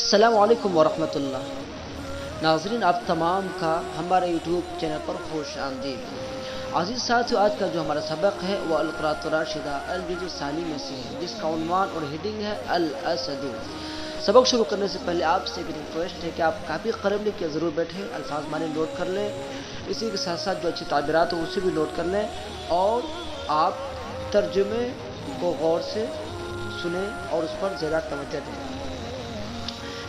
السلام علیکم ورحمۃ اللہ ناظرین، آپ تمام کا ہمارے یوٹیوب چینل پر خوش آمدید۔ عزیز ساتھیو، آج کا جو ہمارا سبق ہے وہ القراءۃ الراشدہ الجزء الثانی میں سے ہے، جس کا عنوان اور ہیڈنگ ہے الاسد۔ سبق شروع کرنے سے پہلے آپ سے ایک ریکویسٹ ہے کہ آپ کافی قلم لے کے ضرور بیٹھیں، الفاظ معنی نوٹ کر لیں، اسی کے ساتھ ساتھ جو اچھی تعبیرات ہوں اسے بھی نوٹ کر لیں، اور آپ ترجمے کو غور سے سنیں اور اس پر زیادہ توجہ دیں۔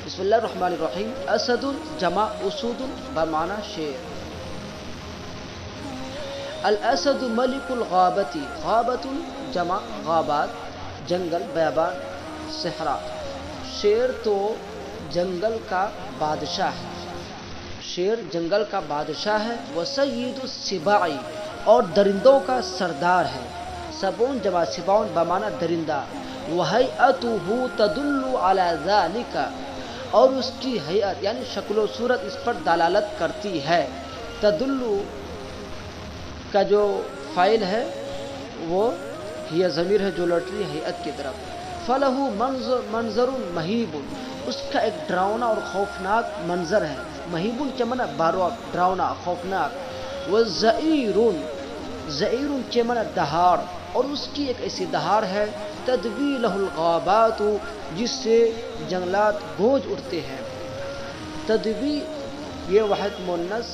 بسم اللہ الرحمن الرحیم۔ اسد جمع اسود بمعنی شیر۔ الاسد ملک الغابتی، غابت جمع غابات، جنگل، بیابان، صحرا۔ شیر تو جنگل کا بادشاہ ہے، شیر جنگل کا بادشاہ ہے۔ وسید السباع، اور درندوں کا سردار ہے۔ سبعون جمع سبعون بمعنی درندہ۔ وہیئتہ تدل علی ذلک، اور اس کی ہیئت یعنی شکل و صورت اس پر دلالت کرتی ہے۔ تدلو کا جو فاعل ہے وہ یہ ضمیر ہے جو لوٹ رہی ہے ہیئت کی طرف۔ فلہ منظر مہیب، اس کا ایک ڈراؤنا اور خوفناک منظر ہے۔ مہیب کے معنی باروک، ڈراؤنا، خوفناک۔ وزئیر، زئیر کے معنی دہاڑ، اور اس کی ایک ایسی دہاڑ ہے۔ تدوی لہ الغابات، جس سے جنگلات گونج اٹھتے ہیں۔ تدوی یہ واحد مؤنث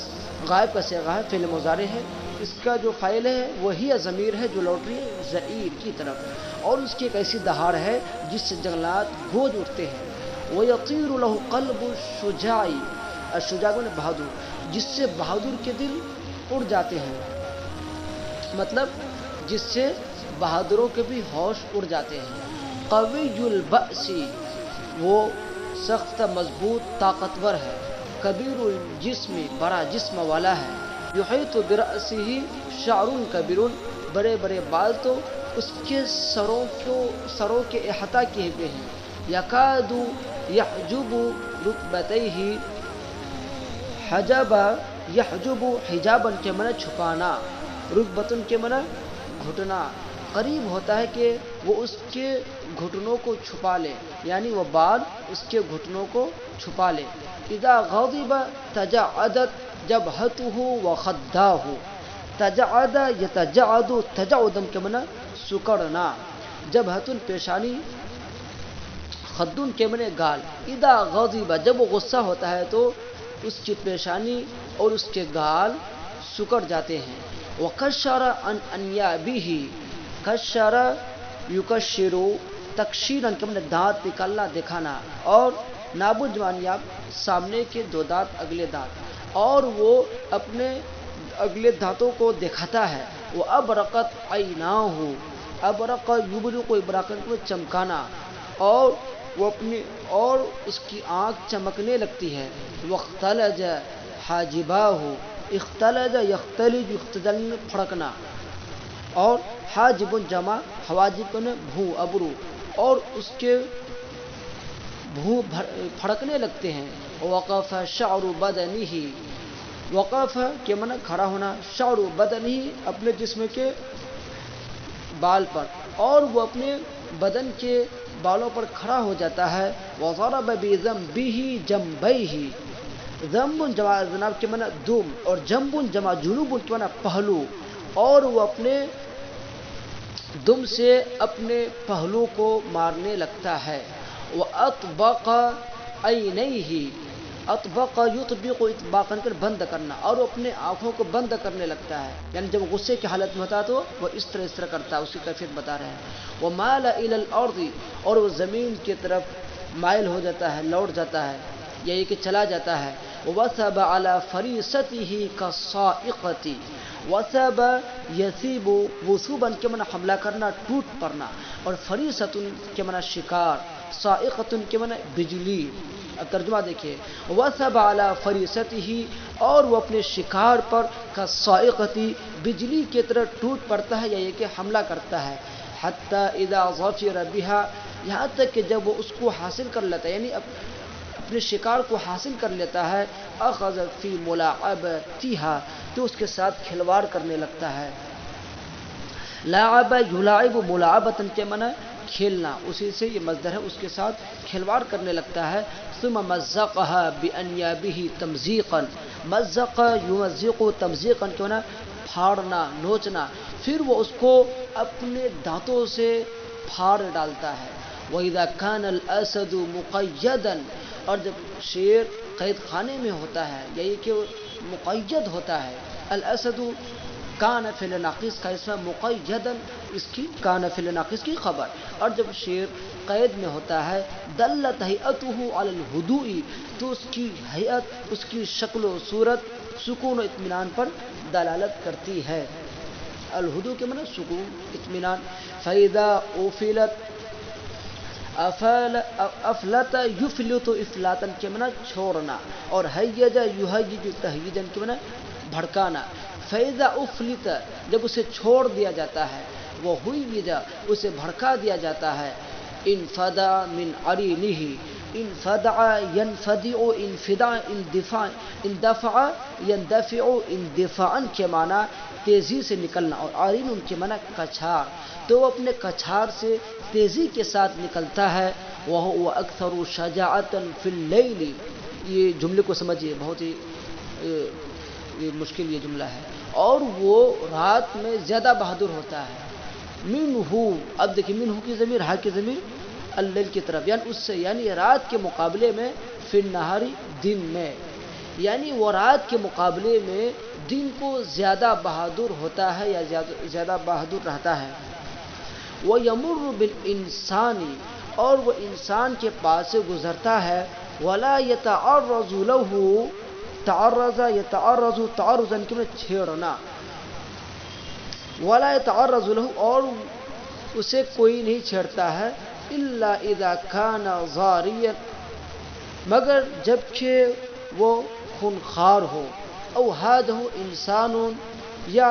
غائب کا صیغہ ہے، فعل مضارع ہے، اس کا جو فاعل ہے وہی ضمیر ہے جو لوٹ رہی ہے زئیر کی طرف، اور اس کی ایک ایسی دہاڑ ہے جس سے جنگلات گونج اٹھتے ہیں۔ وَيَطِيرُ لَهُ قَلْبُ الشُّجَاعِ، الشجاع نے بہادر، جس سے بہادر کے دل اڑ جاتے ہیں، مطلب جس سے بہادروں کے بھی ہوش اڑ جاتے ہیں۔ قوی البأس، وہ سخت مضبوط طاقتور ہے۔ کبیر الجسم، بڑا جسم والا ہے۔ یحیط برأسہ شعر کبیر، بڑے بڑے بال تو اس کے سروں کے احاطہ کیے ہوئے ہیں۔ یکاد یحجب رکبتیہ، حجب یحجب حجابا کے معنی چھپانا، رکبتن کے معنی گھٹنا، قریب ہوتا ہے کہ وہ اس کے گھٹنوں کو چھپا لے، یعنی وہ بال اس کے گھٹنوں کو چھپا لے۔ اذا غضب تجعدت جبہتہ وخداہ، تجعد یتجعد، تجعدا کے معنی سکڑنا، جبہتن پیشانی، خدن کے معنی گال۔ اذا غضب، جب وہ غصہ ہوتا ہے تو اس کی پیشانی اور اس کے گال سکڑ جاتے ہیں۔ وکشر عن انیابہ، کشر یکشر، تکشیرا کے معنی دانت نکالنا، دکھانا، اور نابن جمع انیاب، سامنے کے دو دانت، اگلے دانت، اور وہ اپنے اگلے دانتوں کو دکھاتا ہے۔ وہ ابرقت عیناہ، ابرق یبرق، ابراقن کو چمکانا، اور وہ اپنی اور اس کی آنکھ چمکنے لگتی ہے۔ واختلج حاجباہ، اختلج یختلج، اختلال پھڑکنا، اور حاجب جمع حواجب نے بھوں، ابرو، اور اس کے بھوں پھڑکنے لگتے ہیں۔ وقف شعر بدنہ، وقف کے معنی کھڑا ہونا، شعر بدنہ اپنے جسم کے بال پر، اور وہ اپنے بدن کے بالوں پر کھڑا ہو جاتا ہے۔ وضرب بذنبہ جنبیہ، ذنب جمع ذناب کے معنی دم، اور جنب جمع جنوب کے معنی پہلو، اور وہ اپنے دم سے اپنے پہلو کو مارنے لگتا ہے۔ وَأَطْبَقَ عَيْنَيْهِ، اطبق یطبق، اطباقا کر بند کرنا، اور وہ اپنے آنکھوں کو بند کرنے لگتا ہے، یعنی جب غصے کی حالت میں ہوتا ہے تو وہ اس طرح کرتا ہے، اس کی کیفیت بتا رہے ہیں۔ وَمَالَ إِلَى الْأَرْضِ، اور وہ زمین کی طرف مائل ہو جاتا ہے، لوٹ جاتا ہے، یہی کہ چلا جاتا ہے۔ وَوَثَبَ عَلَى فَرِيسَتِهِ كَالصَّاعِقَةِ، وَثَبَ یثیب، وثوبا کے معنی حملہ کرنا، ٹوٹ پڑنا، اور فریستن کے معنی شکار، صاعقۃ کے معنی بجلی۔ اب ترجمہ دیکھیے۔ وَثَبَ عَلَى فَرِيسَتِهِ، اور وہ اپنے شکار پر، كالصاعقۃ، بجلی کی طرح ٹوٹ پڑتا ہے، یا یہ کہ حملہ کرتا ہے۔ حتی اذا ظفر بها، یہاں تک کہ جب وہ اس کو حاصل کر لیتا ہے، یعنی اپنے شکار کو حاصل کر لیتا ہے۔ اخذ فی ملاعبتها، تو اس کے ساتھ کھلواڑ کرنے لگتا ہے۔ لاعب یلاعب ملاعبۃ کے معنی کھیلنا، اسی سے یہ مصدر ہے، اس کے ساتھ کھلواڑ کرنے لگتا ہے. ثم مزقها بانیابه تمزیقا، مزق یمزق تمزیقا کیوں نا پھاڑنا نوچنا، پھر وہ اس کو اپنے دانتوں سے پھاڑ ڈالتا ہے. وَإِذَا كَانَ الْأَسَدُ مُقَيَّدًا، اور جب شیر قید خانے میں ہوتا ہے، یعنی کہ مقید ہوتا ہے. الاسد کان فعل ناقص کا اسم، مقیدا اس کی کان فعل ناقص کی خبر. اور جب شیر قید میں ہوتا ہے، دلت ہیئته علی الہدوء، تو اس کی ہیئت، اس کی شکل و صورت سکون و اطمینان پر دلالت کرتی ہے. الہدوء کے معنی سکون اطمینان. فَإِذَا أُفِلَتْ افلت یفلت افلاطن کے معنی چھوڑنا، اور ہیج یہیج تہیجن کے معنی بھڑکانا. فیضا افلت جب اسے چھوڑ دیا جاتا ہے، وہ ہوئی اسے بھڑکا دیا جاتا ہے. انفدع من عرینہ، انفدع ینفدع انفداع اندفاع، اندفع یندفع اندفاعا کے معنی تیزی سے نکلنا، اور عرین ان کے معنی کچھار، تو وہ اپنے کچھار سے تیزی کے ساتھ نکلتا ہے. وَهُوَ أَكْثَرُ شَجَاعَةً فِي اللَّيْلِ، یہ جملے کو سمجھیے، بہت ہی مشکل یہ جملہ ہے. اور وہ رات میں زیادہ بہادر ہوتا ہے. منہ، اب دیکھیں منہ کی ضمیر ہا کی ضمیر اللیل کی طرف، یعنی اس سے، یعنی رات کے مقابلے میں، فی النہاری دن میں، یعنی وہ رات کے مقابلے میں دن کو زیادہ بہادر ہوتا ہے یا زیادہ بہادر رہتا ہے. وَيَمُرُّ بِالْإِنسَانِ، اور وہ انسان کے پاس سے گزرتا ہے. وَلَا يَتَعَرَّضُ لَهُ، تعرض یتعرض تعرضا کے معنی چھیڑنا. وَلَا يَتَعَرَّضُ لَهُ، اور اسے کوئی نہیں چھیڑتا ہے. إِلَّا إِذَا كَانَ ضَارِيًا، مگر جب کہ وہ خونخوار ہو. او هَادَهُ إِنسَانٌ، یا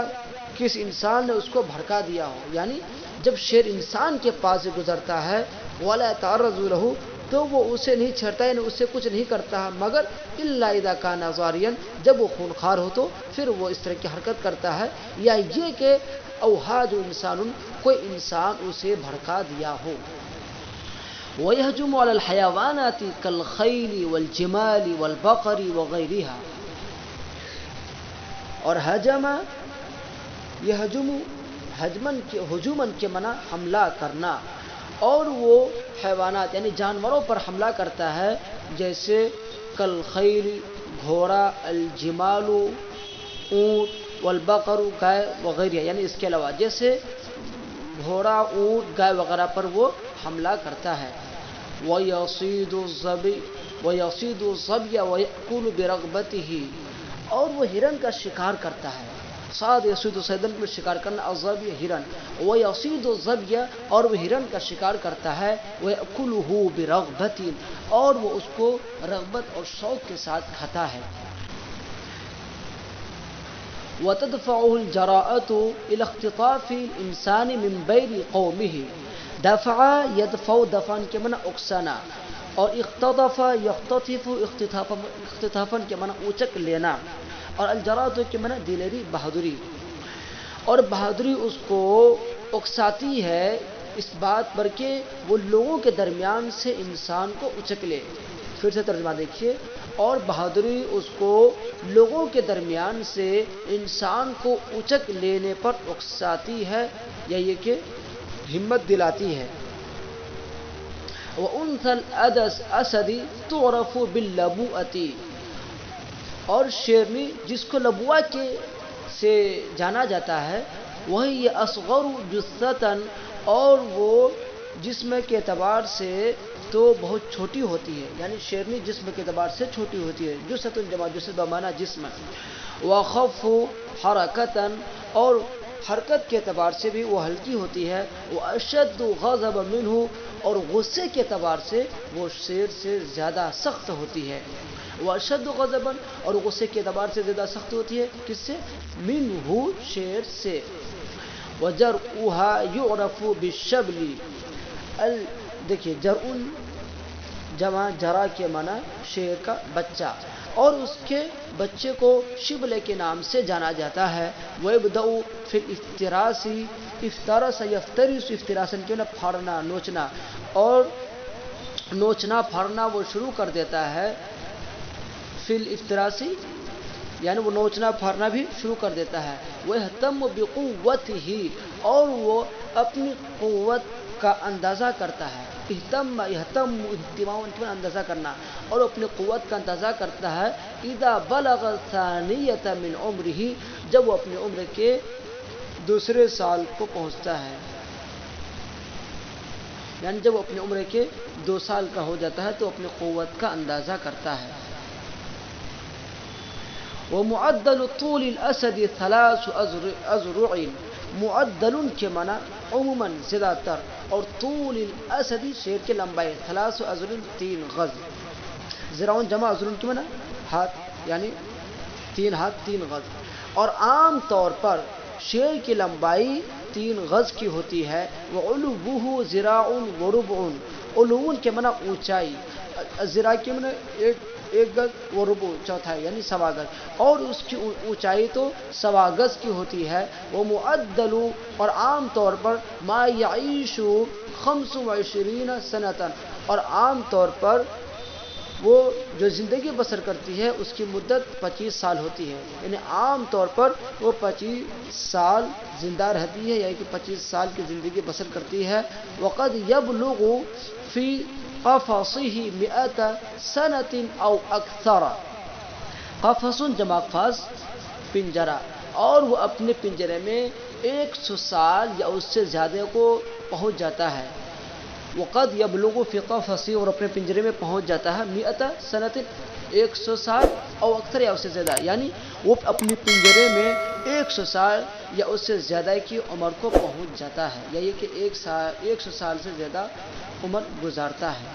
کس انسان نے اس کو بھڑکا دیا ہو. یعنی جب شیر انسان کے پاس سے گزرتا ہے، وَلَا يَتَعَرَّضُ لَهُ، تو وہ اسے نہیں چھیڑتا، یعنی اسے کچھ نہیں کرتا ہے، مگر إِلَّا إِذَا كَانَ ضَارِيًا، جب وہ خونخوار ہو تو پھر وہ اس طرح کی حرکت کرتا ہے. یا یہ کہ اوہاد انسان، کوئی انسان اسے بھڑکا دیا ہو. وَيَهْجُمُ عَلَى الْحَيَوَانَاتِ كَالْخَيْلِ وَالْجِمَالِ وَالْبَقَرِ وَغَيْرِهَا، اور حجم، یہ ہجومن کے معنی حملہ کرنا، اور وہ حیوانات یعنی جانوروں پر حملہ کرتا ہے، جیسے کالخیل گھوڑا، الجمال اونٹ، والبقر گائے وغیرہ، یعنی اس کے علاوہ جیسے گھوڑا، اونٹ، گائے وغیرہ پر وہ حملہ کرتا ہے. وَيَصِيدُ الظَّبْيَ وَيَأْكُلُ بِرَغْبَتِهِ، اور وہ ہرن کا شکار کرتا ہے. صاد یصید صیدن میں شکار کرنا، الظبی ہرن. وَيَصِيدُ الظَّبْيَ، اور وہ ہرن کا شکار کرتا ہے. وَيَأْكُلُهُ بِرَغْبَةٍ، اور وہ اس کو رغبت اور شوق کے ساتھ کھاتا ہے. وَتَدْفَعُهُ الْجَرَاءَةُ إِلَى اخْتِطَافِ الْإِنسَانِ مِنْ بَيْنِ قَوْمِهِ، دفع یدفع دفعن کے معنی اکسانا، اور اختطف یختطف اختطافن کے معنی اونچک لینا، اور الجرات کے معنی دلیری بہادری. اور بہادری اس کو اکساتی ہے اس بات پر کہ وہ لوگوں کے درمیان سے انسان کو اچک لے. پھر سے ترجمہ دیکھیے. اور بہادری اس کو لوگوں کے درمیان سے انسان کو اچک لینے پر اکساتی ہے، یا یہ کہ ہمت دلاتی ہے. وَأُنْثَى الْأَسَدِ تُعْرَفُ بِاللَّبُوءَةِ، اور شیرنی جس کو لبوا کے سے جانا جاتا ہے، وہی اصغر جثتاً، اور وہ جسم کے اعتبار سے تو بہت چھوٹی ہوتی ہے، یعنی شیرنی جسم کے اعتبار سے چھوٹی ہوتی ہے. جثۃ جمع جثۃ بمعنی جسم. وَخَفُّ حَرَكَةً، اور حرکت کے اعتبار سے بھی وہ ہلکی ہوتی ہے. وَأَشَدُّ غَضَبًا مِنْهُ، اور غصے کے اعتبار سے وہ شیر سے زیادہ سخت ہوتی ہے. وَأَشَدُّ غَضَبًا، اور غصے کے اعتبار سے زیادہ سخت ہوتی ہے. کس سے؟ مِنْهُ، شیر سے. وَجَرْءُهَا يُعْرَفُ بِالشَّبْلِ، دیکھیے جرء جمع جرا کے معنی شیر کا بچہ، اور اس کے بچے کو شبلے کے نام سے جانا جاتا ہے. وَيَبْدَأُ فِي الْإِفْتِرَاسِ افترس یفترس افتراسن کیوں نہ پھاڑنا نوچنا، اور نوچنا پھاڑنا وہ شروع کر دیتا ہے. فی الافتراسی یعنی وہ نوچنا پھاڑنا بھی شروع کر دیتا ہے. وَيَهْتَمُّ بِقُوَّتِهِ اور وہ اپنی قوت کا اندازہ کرتا ہے. اہتم اندازہ کرنا، اور اپنی قوت کا اندازہ کرتا ہے. اذا بلغ ثانیۃ من عمرہ جب وہ اپنی عمر کے دوسرے سال کو پہنچتا ہے، یعنی جب وہ اپنی عمر کے 2 سال کا ہو جاتا ہے تو اپنی قوت کا اندازہ کرتا ہے. ومعدل طول الاسد 3 اذرع معدل کے معنی عموماً زیادہ تر، اور طول الاسد شیر کی لمبائی 3 اذرع 3 غز. ذراعون جمع اذرع کے معنی ہاتھ، یعنی 3 ہاتھ 3 غز. اور عام طور پر شیر کی لمبائی 3 غز کی ہوتی ہے. وعلوه ذراع وربع علو کے معنی اونچائی، ذراع کے معنی 1 گز، وربع چوتھائی یعنی 1.25 گز، اور اس کی اونچائی تو 1.25 گز کی ہوتی ہے. وہ معدل اور عام طور پر ما یعیش 25 سنۃ اور عام طور پر وہ جو زندگی بسر کرتی ہے اس کی مدت 25 سال ہوتی ہے، یعنی عام طور پر وہ 25 سال زندہ رہتی ہے، یعنی کہ 25 سال کی زندگی بسر کرتی ہے. وقد یبلغ فی قفصه 100 سنۃ او اکثر. قفص جمع قفص پنجرہ، اور وہ اپنے پنجرے میں 100 سال یا اس سے زیادہ کو پہنچ جاتا ہے. وقد یبلغ فی قفصه اور اپنے پنجرے میں پہنچ جاتا ہے 100 سنۃ 100 سال او اکثر یا اس سے زیادہ، یعنی وہ اپنے پنجرے میں 100 سال یا اس سے زیادہ کی عمر کو پہنچ جاتا ہے، یا یہ کہ 100 سال سے زیادہ عمر گزارتا ہے.